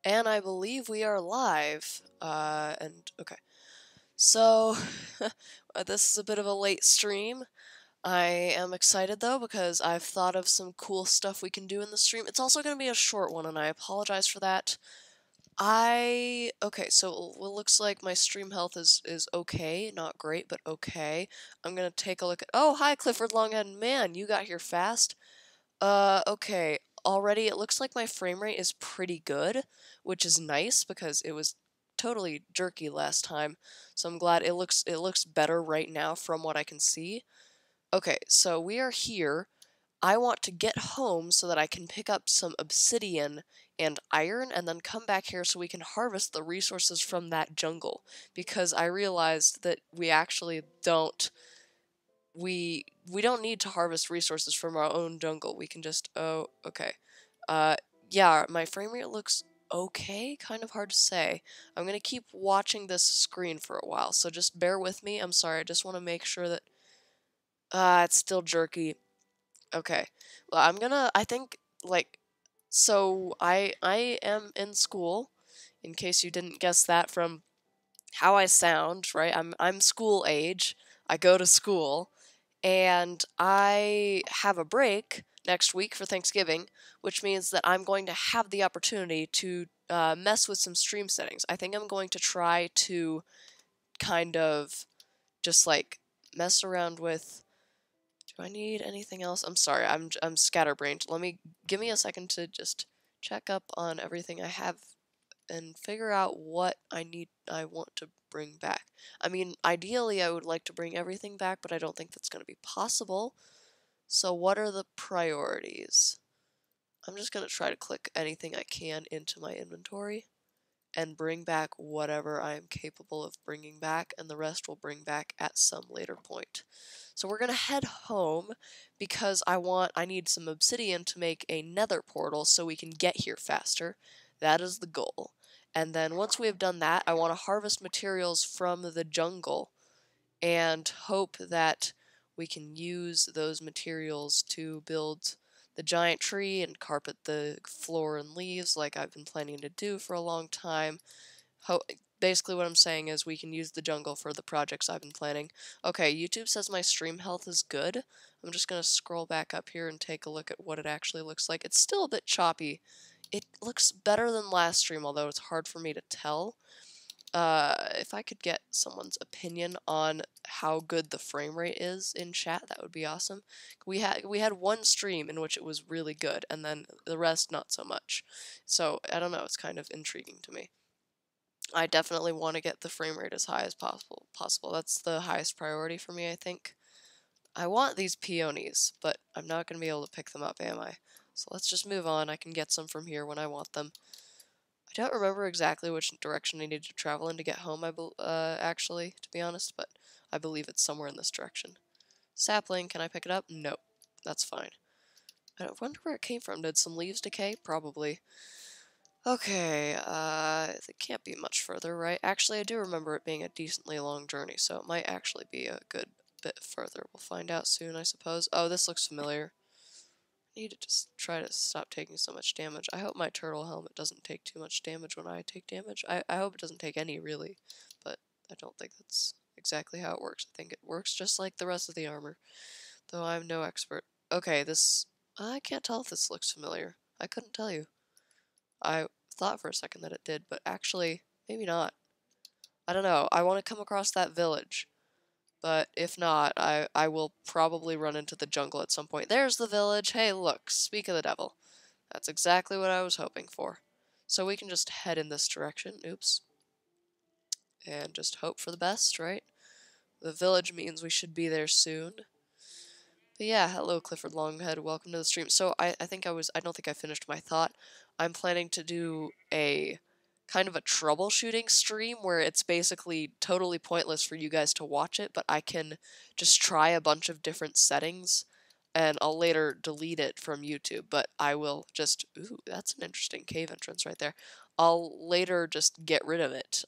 And I believe we are live. Okay. So, this is a bit of a late stream. I am excited though because I've thought of some cool stuff we can do in the stream. It's also going to be a short one, and I apologize for that. Okay, so it looks like my stream health is okay, not great, but okay. I'm gonna take a look at. Oh, hi, Clifford Longhead. Man, you got here fast. Okay. Already it looks like my frame rate is pretty good, which is nice because it was totally jerky last time. So I'm glad it looks better right now from what I can see. Okay, so we are here. I want to get home so that I can pick up some obsidian and iron and then come back here so we can harvest the resources from that jungle because I realized that we don't need to harvest resources from our own jungle. We can just okay. Uh yeah, my frame rate looks okay, kind of hard to say. I'm going to keep watching this screen for a while, so just bear with me. I'm sorry. I just want to make sure that it's still jerky. Okay. Well, I think like so I am in school in case you didn't guess that from how I sound, right? I'm school age. I go to school and I have a break next week for Thanksgiving, which means that I'm going to have the opportunity to mess with some stream settings. I think I'm going to try to kind of just like mess around with. Do I need anything else? I'm sorry, I'm scatterbrained. Give me a second to just check up on everything I have and figure out what I want to bring back. I mean, ideally I would like to bring everything back, but I don't think that's going to be possible. So what are the priorities? I'm just going to try to click anything I can into my inventory and bring back whatever I am capable of bringing back, and the rest will bring back at some later point. So we're going to head home because I need some obsidian to make a nether portal so we can get here faster. That is the goal. And then once we have done that, I want to harvest materials from the jungle and hope that we can use those materials to build the giant tree and carpet the floor and leaves like I've been planning to do for a long time. Basically what I'm saying is we can use the jungle for the projects I've been planning. Okay, YouTube says my stream health is good. I'm just going to scroll back up here and take a look at what it actually looks like. It's still a bit choppy. It looks better than last stream, although it's hard for me to tell. If I could get someone's opinion on how good the frame rate is in chat, that would be awesome. We had one stream in which it was really good, and then the rest not so much. So I don't know. It's kind of intriguing to me. I definitely want to get the frame rate as high as possible. That's the highest priority for me, I think. I want these peonies, but I'm not going to be able to pick them up, am I? So let's just move on. I can get some from here when I want them. I don't remember exactly which direction I need to travel in to get home, actually, to be honest, but I believe it's somewhere in this direction. Sapling, can I pick it up? No, that's fine. I wonder where it came from. Did some leaves decay? Probably. Okay, it can't be much further, right? Actually, I do remember it being a decently long journey, so it might actually be a good bit further. We'll find out soon, I suppose. Oh, this looks familiar. I need to just try to stop taking so much damage. I hope my turtle helmet doesn't take too much damage when I take damage. I hope it doesn't take any, really, but I don't think that's exactly how it works. I think it works just like the rest of the armor, though I'm no expert. Okay, I can't tell if this looks familiar. I couldn't tell you. I thought for a second that it did, but actually, maybe not. I don't know. I want to come across that village. But if not, I will probably run into the jungle at some point. There's the village. Hey, look, speak of the devil. That's exactly what I was hoping for. So we can just head in this direction. Oops. And just hope for the best, right? The village means we should be there soon. But yeah, hello Clifford Longhead, welcome to the stream. So I don't think I finished my thought. I'm planning to do a kind of a troubleshooting stream where it's basically totally pointless for you guys to watch it, but I can just try a bunch of different settings and I'll later delete it from YouTube, but I will just, ooh, that's an interesting cave entrance right there. I'll later just get rid of it,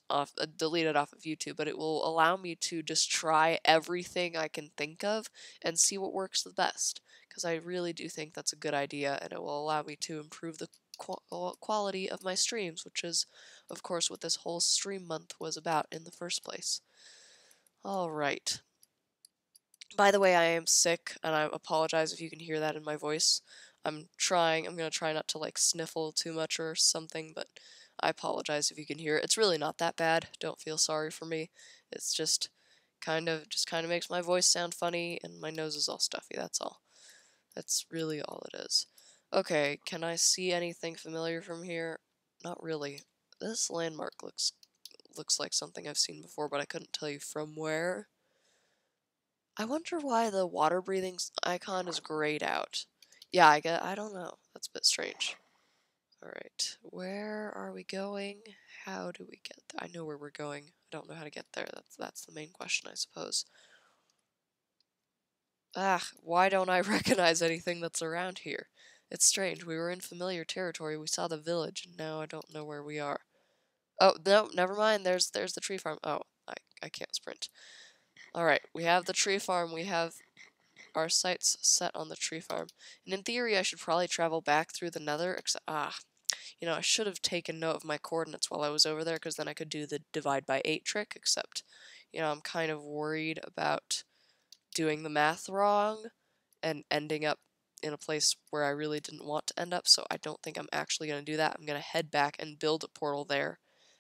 delete it off of YouTube, but it will allow me to just try everything I can think of and see what works the best. because I really do think that's a good idea, and it will allow me to improve the quality of my streams, which is, of course, what this whole stream month was about in the first place. Alright. By the way, I am sick, and I apologize if you can hear that in my voice. I'm gonna try not to like sniffle too much or something, but I apologize if you can hear it. It's really not that bad. Don't feel sorry for me. It's just kind of makes my voice sound funny and my nose is all stuffy, that's all. That's really all it is. Okay, can I see anything familiar from here? Not really. This landmark looks like something I've seen before, but I couldn't tell you from where. I wonder why the water breathing icon is grayed out. Yeah, I don't know. That's a bit strange. Alright, where are we going? How do we get there? I know where we're going. I don't know how to get there. That's the main question, I suppose. Ah, why don't I recognize anything that's around here? It's strange. We were in familiar territory. We saw the village, and now I don't know where we are. Oh, no, never mind. There's the tree farm. Oh, I can't sprint. Alright, we have the tree farm. We have our sights set on the tree farm. And in theory, I should probably travel back through the nether, except, you know, I should have taken note of my coordinates while I was over there, because then I could do the divide by 8 trick, except, you know, I'm kind of worried about doing the math wrong and ending up in a place where I really didn't want to end up, so I don't think I'm actually going to do that. I'm going to head back and build a portal there,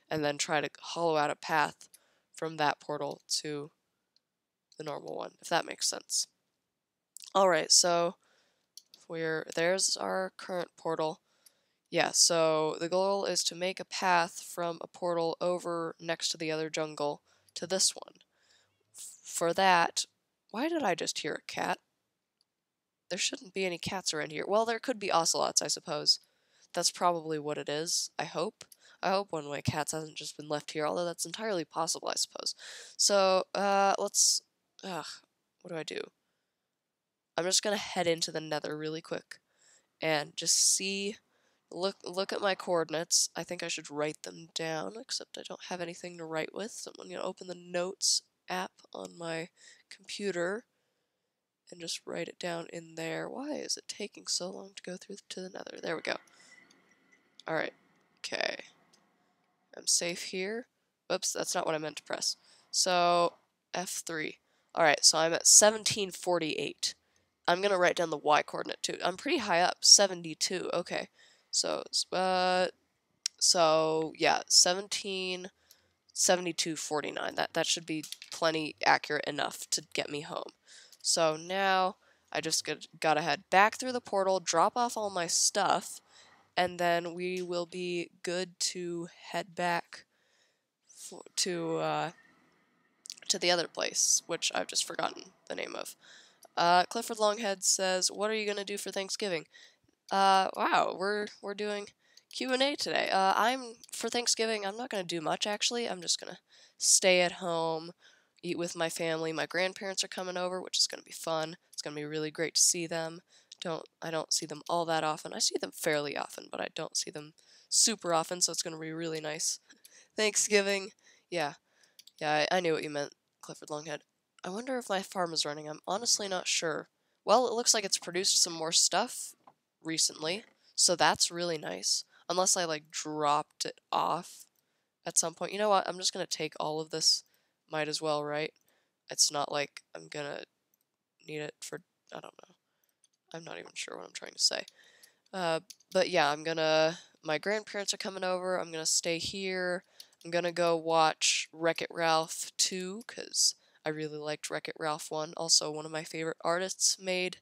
and then try to hollow out a path from that portal to the normal one, if that makes sense. Alright, so there's our current portal. Yeah, so the goal is to make a path from a portal over next to the other jungle to this one. For that, why did I just hear a cat? There shouldn't be any cats around here. Well, there could be ocelots, I suppose. That's probably what it is, I hope. I hope one of my cats hasn't just been left here, although that's entirely possible, I suppose. So, let's... what do I do? I'm just gonna head into the nether really quick and just see... Look at my coordinates. I think I should write them down, except I don't have anything to write with, so I'm gonna open the notes app on my computer and just write it down in there. Why is it taking so long to go through to the nether? There we go. Alright. Okay. I'm safe here. Oops, that's not what I meant to press. So, F3. Alright, so I'm at 1748. I'm gonna write down the Y coordinate too. I'm pretty high up. 72. Okay. So yeah, 1772.49. That should be plenty accurate enough to get me home. So now I just gotta head back through the portal, drop off all my stuff, and then we will be good to head back to the other place, which I've just forgotten the name of. Clifford Longhead says, "What are you gonna do for Thanksgiving?" Wow, we're doing Q&A today. For Thanksgiving, I'm not gonna do much actually. I'm just gonna stay at home, eat with my family. My grandparents are coming over, which is gonna be fun. It's gonna be really great to see them. I don't see them all that often. I see them fairly often, but I don't see them super often, so it's gonna be really nice. Thanksgiving, yeah, I knew what you meant, Clifford Longhead. I wonder if my farm is running. I'm honestly not sure. Well, it looks like it's produced some more stuff recently, so that's really nice. Unless I, like, dropped it off at some point. You know what? I'm just gonna take all of this. Might as well, right? It's not like I'm gonna need it for... I don't know. I'm not even sure what I'm trying to say. But yeah, my grandparents are coming over. I'm gonna stay here. I'm gonna go watch Wreck-It Ralph 2, because I really liked Wreck-It Ralph 1. Also, one of my favorite artists made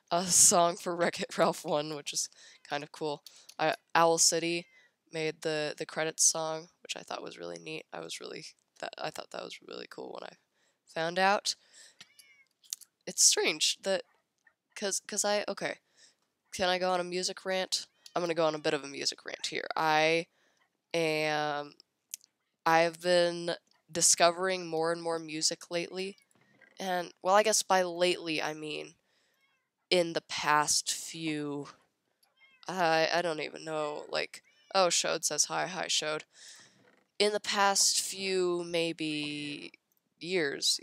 a song for Wreck-It Ralph 1, which is kind of cool. Owl City made the credits song, which I thought was really neat. I thought that was really cool when I found out. It's strange that... okay. Can I go on a music rant? I'm gonna go on a bit of a music rant here. I've been discovering more and more music lately, and, well, I guess by lately I mean in the past few... I don't even know, like... Oh, Shode says hi. Hi, Shode. In the past few, maybe... years,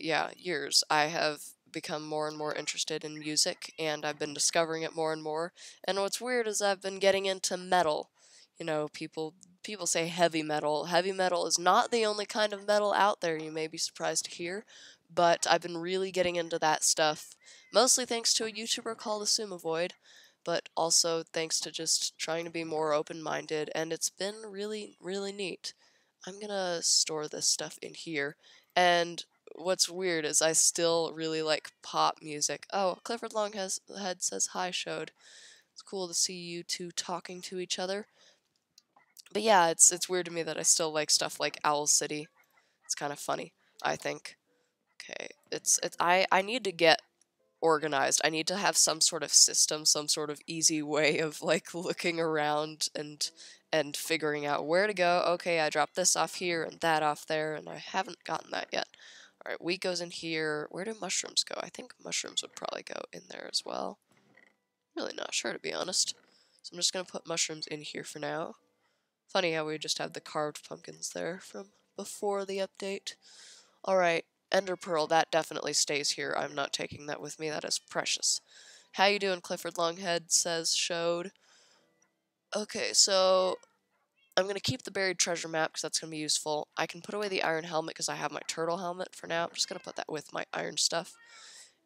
I have become more and more interested in music, and I've been discovering it more and more. And what's weird is I've been getting into metal. You know, people say heavy metal. Heavy metal is not the only kind of metal out there, you may be surprised to hear, but I've been really getting into that stuff, mostly thanks to a YouTuber called Assumeavoid, but also thanks to just trying to be more open-minded, and it's been really, really neat. I'm gonna store this stuff in here, and what's weird is I still really like pop music. Oh, Clifford Longhead says hi, Showed. It's cool to see you two talking to each other. But yeah, it's weird to me that I still like stuff like Owl City. It's kind of funny, I think. Okay, I need to get organized. I need to have some sort of system, some sort of easy way of like looking around and figuring out where to go. Okay, I dropped this off here and that off there, and I haven't gotten that yet. All right, wheat goes in here. Where do mushrooms go? I think mushrooms would probably go in there as well. Really not sure, to be honest. So I'm just gonna put mushrooms in here for now. Funny how we just have the carved pumpkins there from before the update. Alright, Ender Pearl, that definitely stays here. I'm not taking that with me. That is precious. How you doing, Clifford Longhead, says Showed. Okay, so I'm going to keep the buried treasure map because that's going to be useful. I can put away the iron helmet because I have my turtle helmet for now. I'm just going to put that with my iron stuff.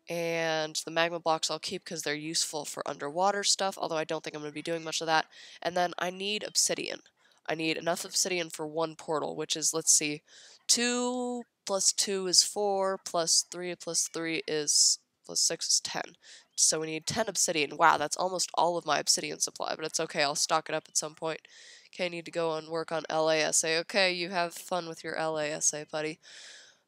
And the magma blocks I'll keep because they're useful for underwater stuff, although I don't think I'm going to be doing much of that. And then I need obsidian. I need enough obsidian for one portal, which is, let's see, 2 plus 2 is 4, plus 3 plus 3 is, plus 6 is 10. So we need 10 obsidian. Wow, that's almost all of my obsidian supply, but it's okay, I'll stock it up at some point. Okay, I need to go and work on LASA. Okay, you have fun with your LASA, buddy.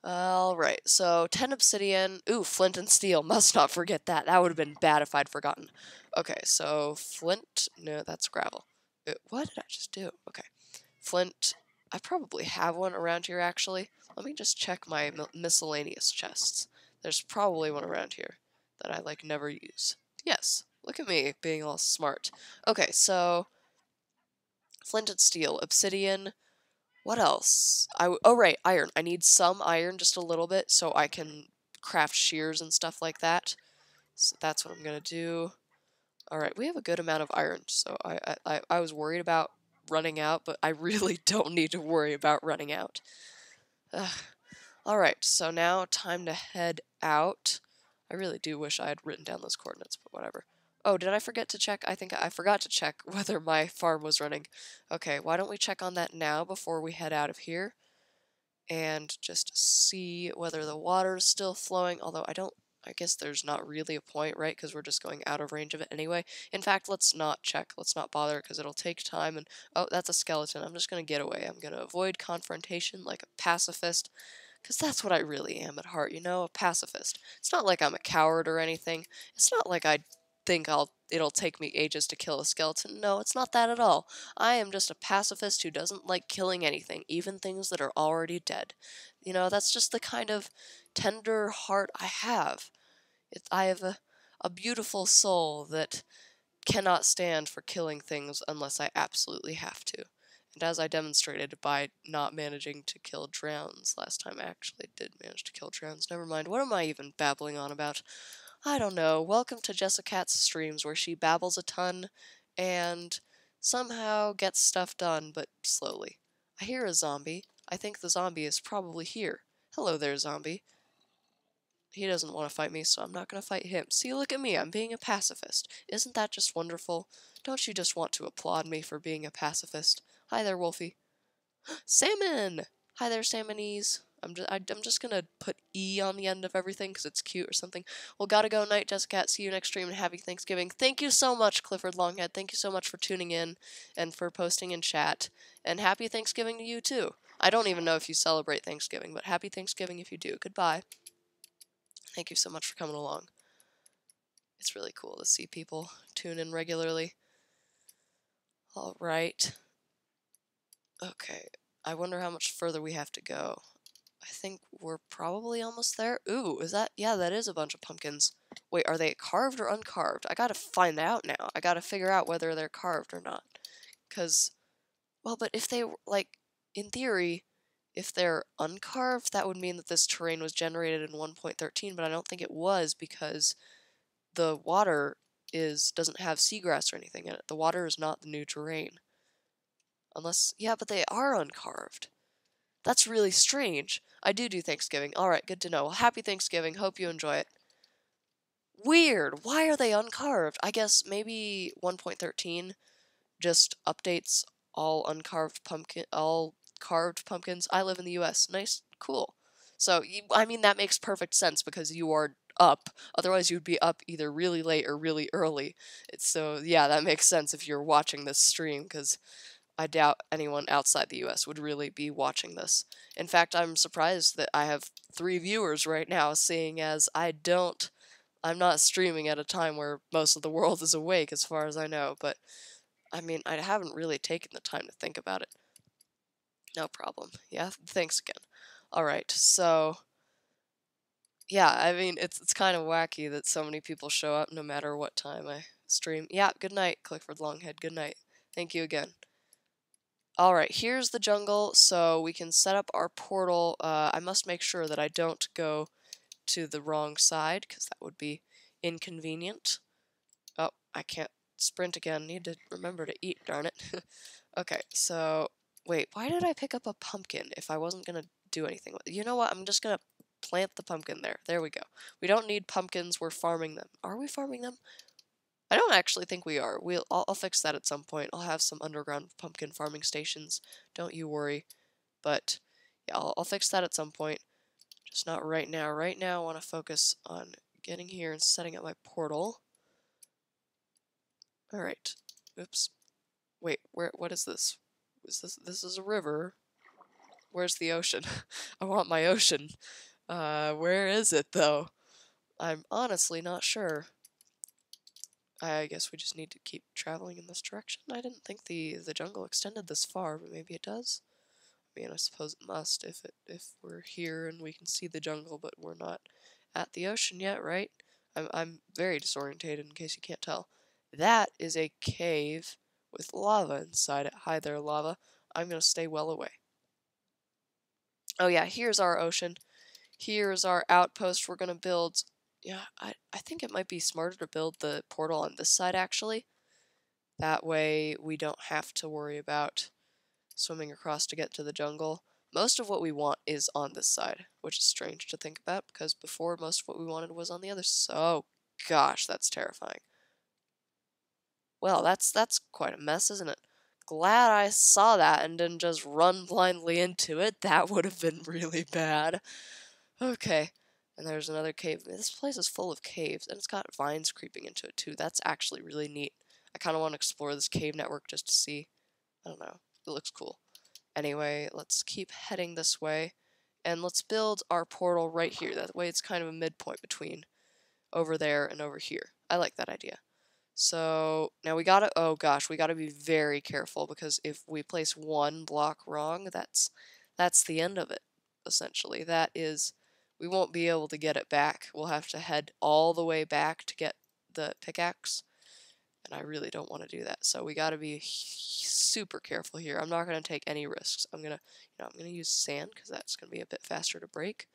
Alright, so 10 obsidian. Ooh, flint and steel. Must not forget that. That would have been bad if I'd forgotten. Okay, so flint. No, that's gravel. What did I just do? Okay. Flint. I probably have one around here, actually. Let me just check my miscellaneous chests. There's probably one around here that I, like, never use. Yes, look at me being all smart. Okay, so flint and steel, obsidian. What else? Oh, right, iron. I need some iron, just a little bit, so I can craft shears and stuff like that. So that's what I'm going to do. Alright, we have a good amount of iron, so I was worried about running out, but I really don't need to worry about running out. Alright, so now time to head out. I really do wish I had written down those coordinates, but whatever. Oh, did I forget to check? I think I forgot to check whether my farm was running. Okay, why don't we check on that now before we head out of here? And just see whether the water is still flowing, although I guess there's not really a point, right? Because we're just going out of range of it anyway. In fact, let's not check. Let's not bother, because it'll take time. And oh, that's a skeleton. I'm just going to get away. I'm going to avoid confrontation like a pacifist, because that's what I really am at heart, you know, a pacifist. It's not like I'm a coward or anything. It's not like I think it'll take me ages to kill a skeleton. No, it's not that at all. I am just a pacifist who doesn't like killing anything, even things that are already dead. You know, that's just the kind of tender heart I have. I have a beautiful soul that cannot stand for killing things unless I absolutely have to. And as I demonstrated by not managing to kill drowns last time, I actually did manage to kill drowns. Never mind, what am I even babbling on about? I don't know. Welcome to Jessicat's streams, where she babbles a ton and somehow gets stuff done, but slowly. I hear a zombie. I think the zombie is probably here. Hello there, zombie. He doesn't want to fight me, so I'm not going to fight him. See, look at me. I'm being a pacifist. Isn't that just wonderful? Don't you just want to applaud me for being a pacifist? Hi there, Wolfie. Salmon! Hi there, Salmonies. I'm just gonna put E on the end of everything because it's cute or something. Well, gotta go night, Jessica. See you next stream and happy Thanksgiving. Thank you so much, Clifford Longhead. Thank you so much for tuning in and for posting in chat. And happy Thanksgiving to you, too. I don't even know if you celebrate Thanksgiving, but happy Thanksgiving if you do. Goodbye. Thank you so much for coming along. It's really cool to see people tune in regularly. Alright. Okay. I wonder how much further we have to go. I think we're probably almost there. Ooh, is that? Yeah, that is a bunch of pumpkins. Wait, are they carved or uncarved? I gotta find out now. I gotta figure out whether they're carved or not. Because, well, but if they, like, in theory, If they're uncarved, that would mean that this terrain was generated in 1.13, but I don't think it was because the water doesn't have seagrass or anything in it. The water is not the new terrain. Unless, yeah, but they are uncarved. That's really strange. I do Thanksgiving. Alright, good to know. Well, happy Thanksgiving. Hope you enjoy it. Weird. Why are they uncarved? I guess maybe 1.13 just updates all carved pumpkins. I live in the US. Nice, cool. So, I mean, that makes perfect sense because you are up. Otherwise, you'd be up either really late or really early. So, yeah, that makes sense if you're watching this stream because I doubt anyone outside the US would really be watching this. In fact, I'm surprised that I have 3 viewers right now, seeing as I'm not streaming at a time where most of the world is awake, as far as I know, but I mean, I haven't really taken the time to think about it. No problem. Yeah, thanks again. Alright, so yeah, I mean, it's kind of wacky that so many people show up no matter what time I stream. Yeah, good night, Clifford Longhead. Good night. Thank you again. Alright, here's the jungle, so we can set up our portal. I must make sure that I don't go to the wrong side, because that would be inconvenient. Oh, I can't sprint again. Need to remember to eat, darn it. Okay, so, wait, why did I pick up a pumpkin if I wasn't going to do anything with it? You know what? I'm just going to plant the pumpkin there. There we go. We don't need pumpkins. We're farming them. Are we farming them? I don't actually think we are. I'll fix that at some point. I'll have some underground pumpkin farming stations. Don't you worry. But, yeah, I'll fix that at some point. Just not right now. Right now, I want to focus on getting here and setting up my portal. Alright. Oops. Wait, what is this? This is a river. Where's the ocean? I want my ocean. Where is it, though? I'm honestly not sure. I guess we just need to keep traveling in this direction. I didn't think the jungle extended this far, but maybe it does. I mean, I suppose it must if we're here and we can see the jungle, but we're not at the ocean yet, right? I'm very disorientated in case you can't tell. That is a cave with lava inside it. Hi there, lava. I'm gonna stay well away. Oh yeah, here's our ocean. Here's our outpost we're gonna build. Yeah, I think it might be smarter to build the portal on this side, actually. That way we don't have to worry about swimming across to get to the jungle. Most of what we want is on this side, which is strange to think about, because before most of what we wanted was on the other side. Oh, gosh, that's terrifying. Well, that's quite a mess, isn't it? Glad I saw that and didn't just run blindly into it. That would have been really bad. Okay. And there's another cave. This place is full of caves, and it's got vines creeping into it, too. That's actually really neat. I kind of want to explore this cave network just to see. I don't know. It looks cool. Anyway, let's keep heading this way, and let's build our portal right here. That way it's kind of a midpoint between over there and over here. I like that idea. So now we gotta, oh gosh, we gotta be very careful, because if we place one block wrong, that's the end of it, essentially. That is, we won't be able to get it back. We'll have to head all the way back to get the pickaxe, and I really don't want to do that. So we gotta be super careful here. I'm not gonna take any risks. I'm gonna use sand, because that's gonna be a bit faster to break.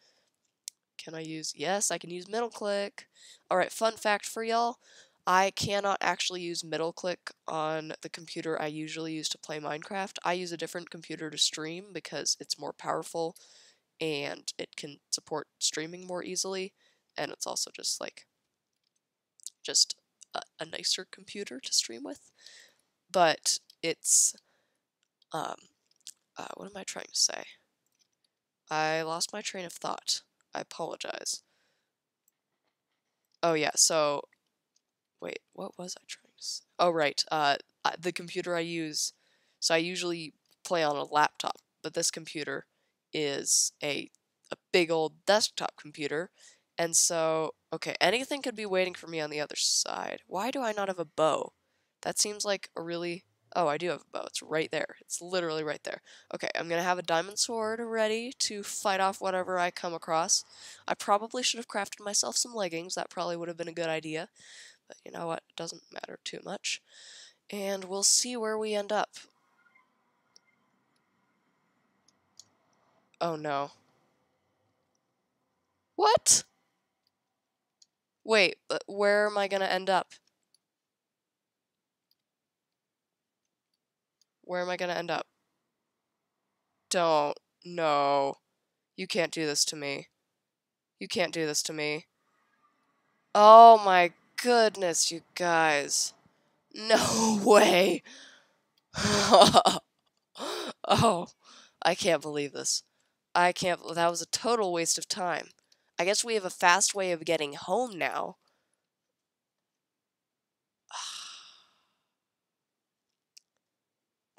Can I use, yes, I can use middle click. Alright, fun fact for y'all. I cannot actually use middle click on the computer I usually use to play Minecraft. I use a different computer to stream because it's more powerful and it can support streaming more easily, and it's also just like a nicer computer to stream with. But it's what am I trying to say? I lost my train of thought. I apologize. Oh yeah, so wait, what was I trying to say? Oh, right. The computer I use, so I usually play on a laptop, but this computer is a big old desktop computer, and so, okay, anything could be waiting for me on the other side. Why do I not have a bow? That seems like a really... Oh, I do have a bow. It's right there. It's literally right there. Okay, I'm gonna have a diamond sword ready to fight off whatever I come across. I probably should have crafted myself some leggings. That probably would have been a good idea. But you know what? It doesn't matter too much. And we'll see where we end up. Oh no. What? Wait, but where am I gonna end up? Where am I gonna end up? Don't. No. You can't do this to me. You can't do this to me. Oh my goodness, you guys. No way. Oh, I can't believe this. I can't. That was a total waste of time. I guess we have a fast way of getting home now.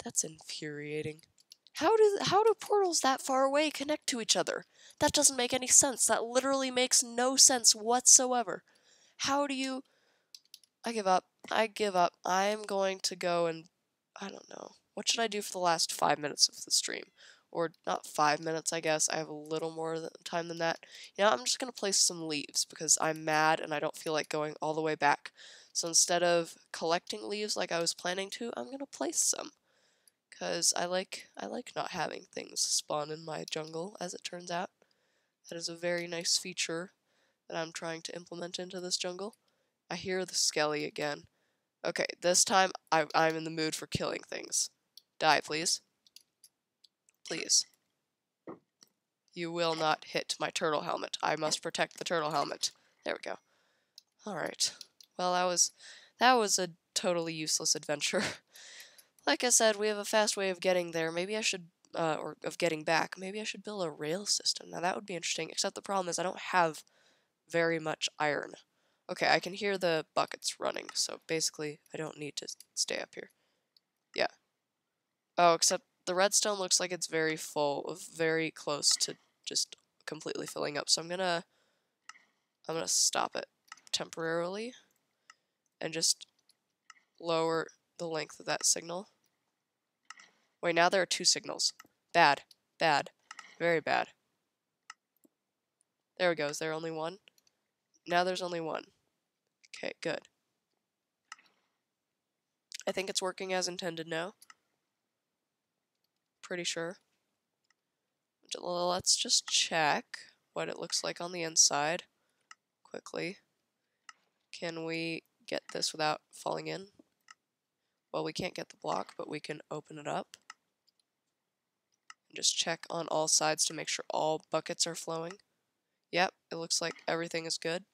That's infuriating. How do portals that far away connect to each other? That doesn't make any sense. That literally makes no sense whatsoever. How do you... I give up. I give up. I'm going to go and... I don't know. What should I do for the last 5 minutes of the stream? Or not 5 minutes, I guess. I have a little more time than that. You know, I'm just going to place some leaves because I'm mad and I don't feel like going all the way back. So instead of collecting leaves like I was planning to, I'm going to place some. Because I like not having things spawn in my jungle, as it turns out. That is a very nice feature that I'm trying to implement into this jungle. I hear the skelly again. Okay, this time I'm in the mood for killing things. Die, please. Please. You will not hit my turtle helmet. I must protect the turtle helmet. There we go. Alright. Well, that was a totally useless adventure. Like I said, we have a fast way of getting there. Maybe I should, or of getting back. Maybe I should build a rail system. Now that would be interesting, except the problem is I don't have very much iron. Okay, I can hear the buckets running, so basically I don't need to stay up here. Yeah. Oh, except the redstone looks like it's very full, very close to just completely filling up. So I'm gonna stop it temporarily and just lower the length of that signal. Wait, now there are 2 signals. Bad. Bad. Very bad. There we go. Is there only one? Now there's only one. Okay, good. I think it's working as intended now. Pretty sure. Let's just check what it looks like on the inside quickly. Can we get this without falling in? Well, we can't get the block, but we can open it up. And just check on all sides to make sure all buckets are flowing. Yep, it looks like everything is good.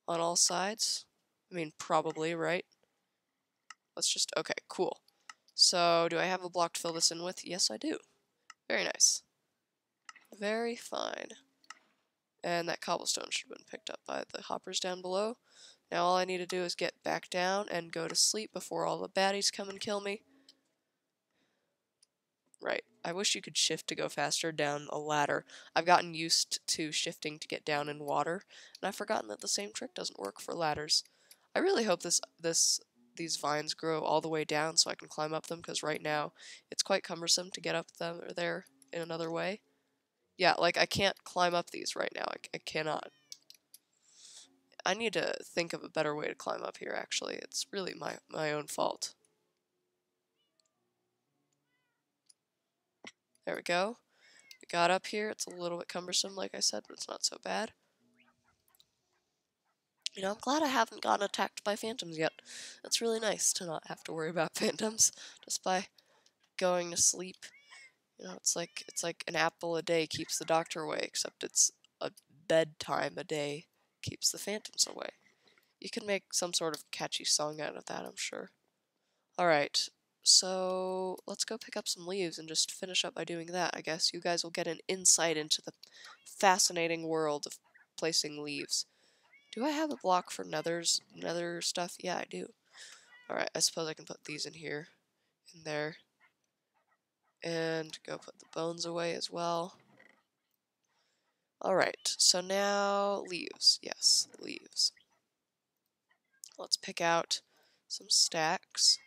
On all sides. I mean, probably, right? Let's just... Okay, cool. So, do I have a block to fill this in with? Yes, I do. Very nice. Very fine. And that cobblestone should have been picked up by the hoppers down below. Now all I need to do is get back down and go to sleep before all the baddies come and kill me. Right. I wish you could shift to go faster down a ladder. I've gotten used to shifting to get down in water, and I've forgotten that the same trick doesn't work for ladders. I really hope these vines grow all the way down so I can climb up them, because right now it's quite cumbersome to get up them or there in another way. Yeah, like I can't climb up these right now. I cannot. I need to think of a better way to climb up here, actually. It's really my own fault. There we go. We got up here. It's a little bit cumbersome, like I said, but it's not so bad. You know, I'm glad I haven't gotten attacked by phantoms yet. It's really nice to not have to worry about phantoms just by going to sleep. You know, it's like an apple a day keeps the doctor away, except it's a bedtime a day keeps the phantoms away. You can make some sort of catchy song out of that, I'm sure. Alright, so let's go pick up some leaves and just finish up by doing that, I guess. You guys will get an insight into the fascinating world of placing leaves. Do I have a block for nether stuff? Yeah, I do. Alright, I suppose I can put these in here, in there. And go put the bones away as well. Alright, so now leaves. Yes, leaves. Let's pick out some stacks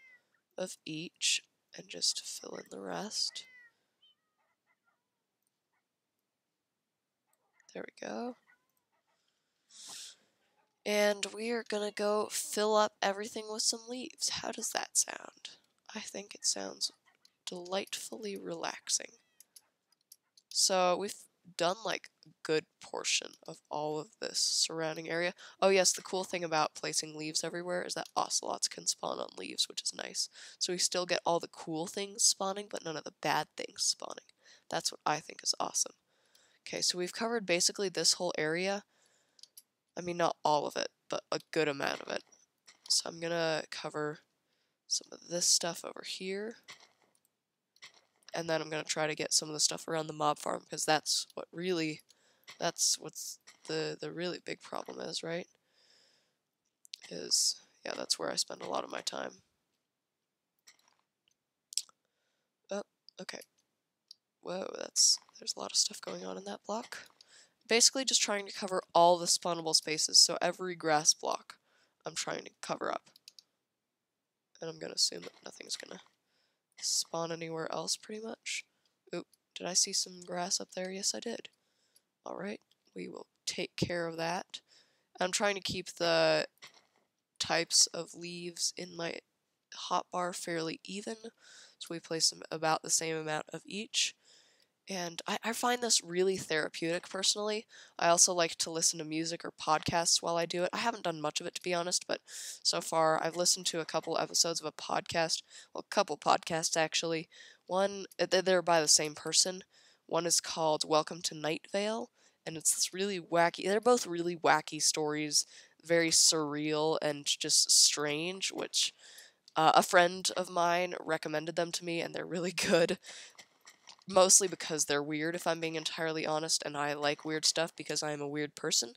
of each and just fill in the rest. There we go. And we are gonna go fill up everything with some leaves. How does that sound? I think it sounds delightfully relaxing. So we've done like a good portion of all of this surrounding area. Oh yes, the cool thing about placing leaves everywhere is that ocelots can spawn on leaves, which is nice. So we still get all the cool things spawning, but none of the bad things spawning. That's what I think is awesome. Okay, so we've covered basically this whole area. I mean, not all of it, but a good amount of it. So I'm gonna cover some of this stuff over here. And then I'm gonna try to get some of the stuff around the mob farm, because that's what's the really big problem is, right? Yeah, that's where I spend a lot of my time. Oh, okay. Whoa, there's a lot of stuff going on in that block. Basically just trying to cover all the spawnable spaces, so every grass block I'm trying to cover up. And I'm gonna assume that nothing's gonna spawn anywhere else, pretty much. Oop, did I see some grass up there? Yes, I did. Alright, we will take care of that. I'm trying to keep the types of leaves in my hotbar fairly even, so we place them about the same amount of each. And I find this really therapeutic, personally. I also like to listen to music or podcasts while I do it. I haven't done much of it, to be honest, but so far I've listened to a couple episodes of a podcast. Well, a couple podcasts, actually. One, they're by the same person. One is called Welcome to Night Vale, and it's this really wacky, they're both really wacky stories, very surreal and just strange, which a friend of mine recommended them to me, and they're really good. Mostly because they're weird, if I'm being entirely honest, and I like weird stuff because I'm a weird person.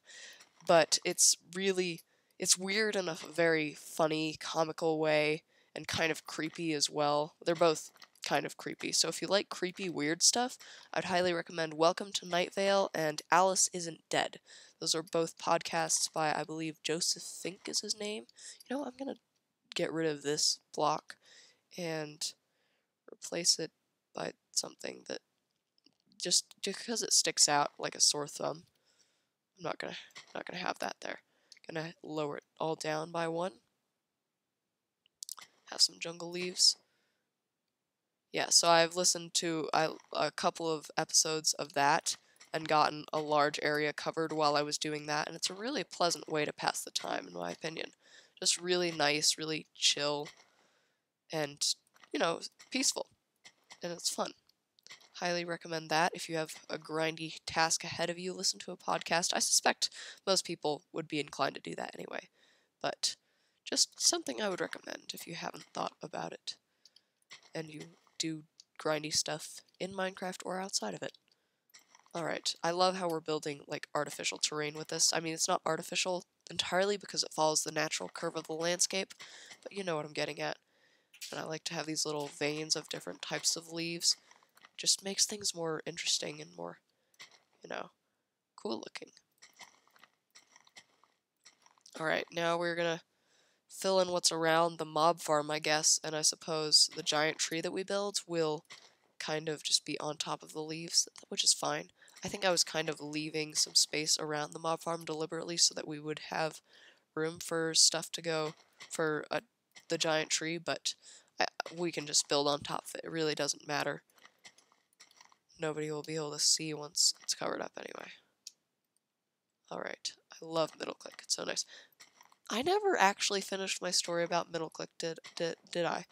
But it's weird in a very funny, comical way, and kind of creepy as well. They're both kind of creepy, so if you like creepy, weird stuff, I'd highly recommend Welcome to Night Vale and Alice Isn't Dead. Those are both podcasts by, I believe, Joseph Fink is his name. You know, I'm gonna get rid of this block and replace it by something that just because it sticks out like a sore thumb. I'm not gonna have that there. Gonna lower it all down by one. Have some jungle leaves. Yeah, so I've listened to a couple of episodes of that and gotten a large area covered while I was doing that, and it's a really pleasant way to pass the time, in my opinion. Just really nice, really chill, and, you know, peaceful, and it's fun. Highly recommend that. If you have a grindy task ahead of you, listen to a podcast. I suspect most people would be inclined to do that anyway, but just something I would recommend if you haven't thought about it and you do grindy stuff in Minecraft or outside of it. Alright, I love how we're building like artificial terrain with this. I mean, it's not artificial entirely because it follows the natural curve of the landscape, but you know what I'm getting at. And I like to have these little veins of different types of leaves. Just makes things more interesting and more, you know, cool looking. Alright, now we're gonna fill in what's around the mob farm, I guess, and I suppose the giant tree that we build will kind of just be on top of the leaves, which is fine. I think I was kind of leaving some space around the mob farm deliberately so that we would have room for stuff to go for the giant tree, but we can just build on top of it. It really doesn't matter. Nobody will be able to see once it's covered up anyway. Alright, I love Middleclick, it's so nice. I never actually finished my story about Middleclick, did I?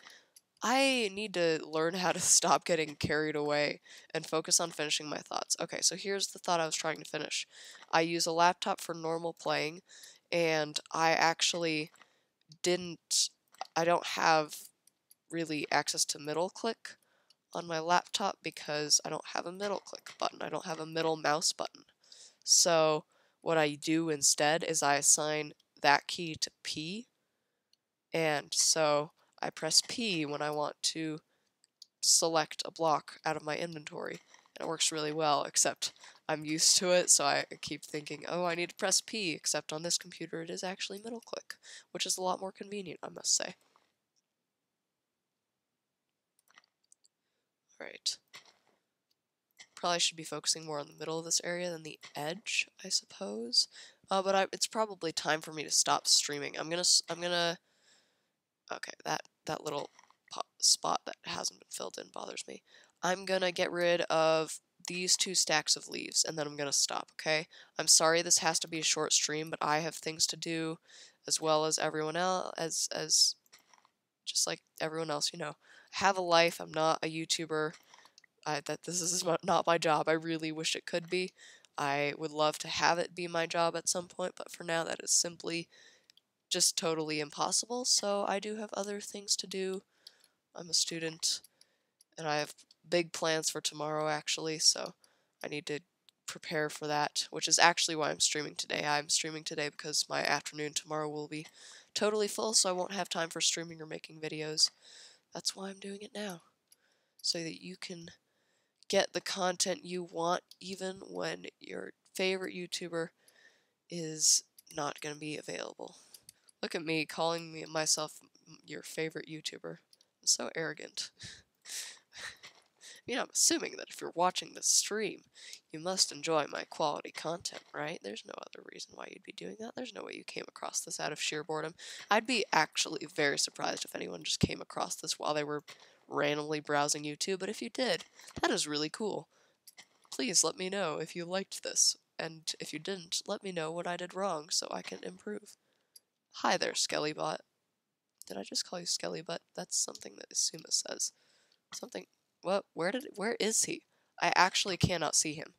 I need to learn how to stop getting carried away and focus on finishing my thoughts. Okay, so here's the thought I was trying to finish. I use a laptop for normal playing, and I actually I don't have really access to Middleclick on my laptop because I don't have a Middleclick button. I don't have a middle mouse button. So what I do instead is I assign that key to P, and so I press P when I want to select a block out of my inventory, and it works really well, except I'm used to it, so I keep thinking, oh, I need to press P, except on this computer it is actually middle click, which is a lot more convenient, I must say. Alright. Probably should be focusing more on the middle of this area than the edge, I suppose. But it's probably time for me to stop streaming. I'm gonna... Okay, that little spot that hasn't been filled in bothers me. I'm gonna get rid of these 2 stacks of leaves, and then I'm gonna stop, okay? I'm sorry this has to be a short stream, but I have things to do as well as everyone else, as just like everyone else, you know. I have a life, I'm not a YouTuber. This is not my job. I really wish it could be. I would love to have it be my job at some point, but for now that is simply just totally impossible, so I do have other things to do. I'm a student, and I have big plans for tomorrow, actually, so I need to prepare for that, which is actually why I'm streaming today. I'm streaming today because my afternoon tomorrow will be totally full, so I won't have time for streaming or making videos. That's why I'm doing it now, so that you can get the content you want even when your favorite YouTuber is not going to be available. Look at me calling myself your favorite YouTuber. I'm so arrogant. I mean, I'm assuming that if you're watching this stream, you must enjoy my quality content, right? There's no other reason why you'd be doing that. There's no way you came across this out of sheer boredom. I'd be actually very surprised if anyone just came across this while they were randomly browsing YouTube, but if you did, that is really cool. Please let me know if you liked this, and if you didn't, let me know what I did wrong so I can improve. Hi there, Skellybot. Did I just call you Skellybutt? That's something that Isuma says. Something. What? Where is he? I actually cannot see him.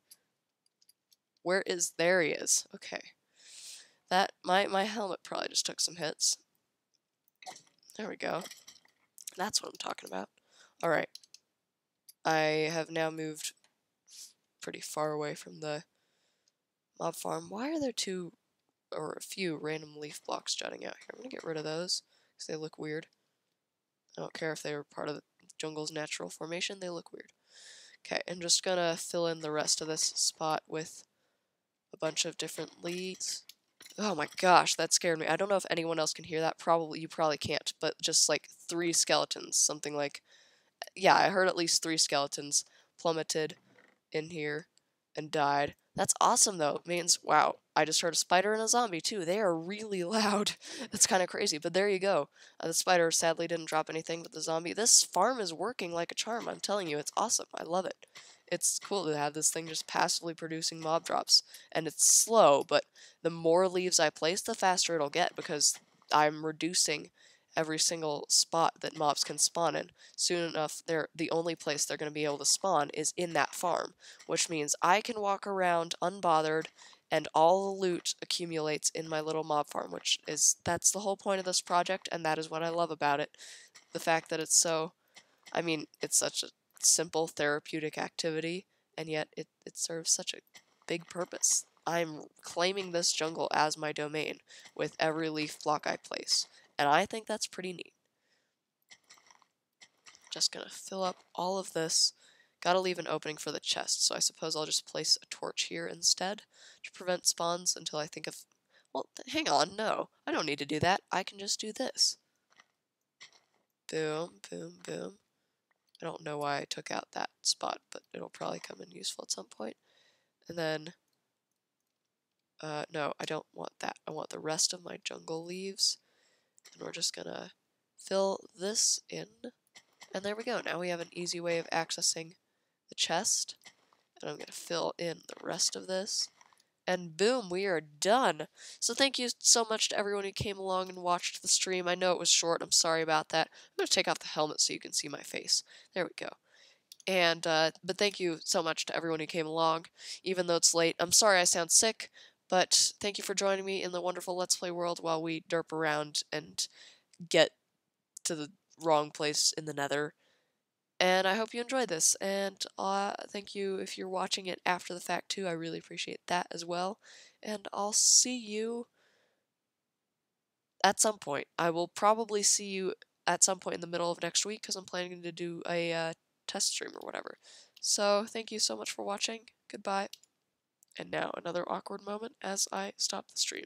There he is. Okay. My helmet probably just took some hits. There we go. That's what I'm talking about. Alright. I have now moved pretty far away from the mob farm. Why are there a few random leaf blocks jutting out here? I'm gonna get rid of those, because they look weird. I don't care if they were part of the jungle's natural formation, they look weird. Okay, I'm just gonna fill in the rest of this spot with a bunch of different leads. Oh my gosh, that scared me. I don't know if anyone else can hear that. You probably can't, but just like 3 skeletons, something like... Yeah, I heard at least 3 skeletons plummeted in here and died. That's awesome, though. It means, wow, I just heard a spider and a zombie, too. They are really loud. That's kind of crazy, but there you go. The spider sadly didn't drop anything, but the zombie... This farm is working like a charm, I'm telling you. It's awesome. I love it. It's cool to have this thing just passively producing mob drops. And it's slow, but the more leaves I place, the faster it'll get, because I'm reducing every single spot that mobs can spawn in. Soon enough, the only place they're going to be able to spawn is in that farm, which means I can walk around unbothered, and all the loot accumulates in my little mob farm, that's the whole point of this project, and that is what I love about it. The fact that it's so... I mean, it's such a simple therapeutic activity, and yet it serves such a big purpose. I'm claiming this jungle as my domain with every leaf block I place, and I think that's pretty neat. Just gonna fill up all of this. Gotta leave an opening for the chest, so I suppose I'll just place a torch here instead to prevent spawns until I think of... Well, hang on, no. I don't need to do that. I can just do this. Boom, boom, boom. I don't know why I took out that spot, but it'll probably come in useful at some point. And then... no, I don't want that. I want the rest of my jungle leaves. And we're just gonna fill this in. And there we go. Now we have an easy way of accessing the chest. And I'm gonna fill in the rest of this. And boom, we are done. So thank you so much to everyone who came along and watched the stream. I know it was short. I'm sorry about that. I'm gonna take off the helmet so you can see my face. There we go. And, but thank you so much to everyone who came along, even though it's late. I'm sorry I sound sick, but thank you for joining me in the wonderful Let's Play world while we derp around and get to the wrong place in the nether. And I hope you enjoyed this, and thank you if you're watching it after the fact too. I really appreciate that as well. And I'll see you at some point. I will probably see you at some point in the middle of next week, because I'm planning to do a test stream or whatever. So thank you so much for watching. Goodbye. And now another awkward moment as I stop the stream.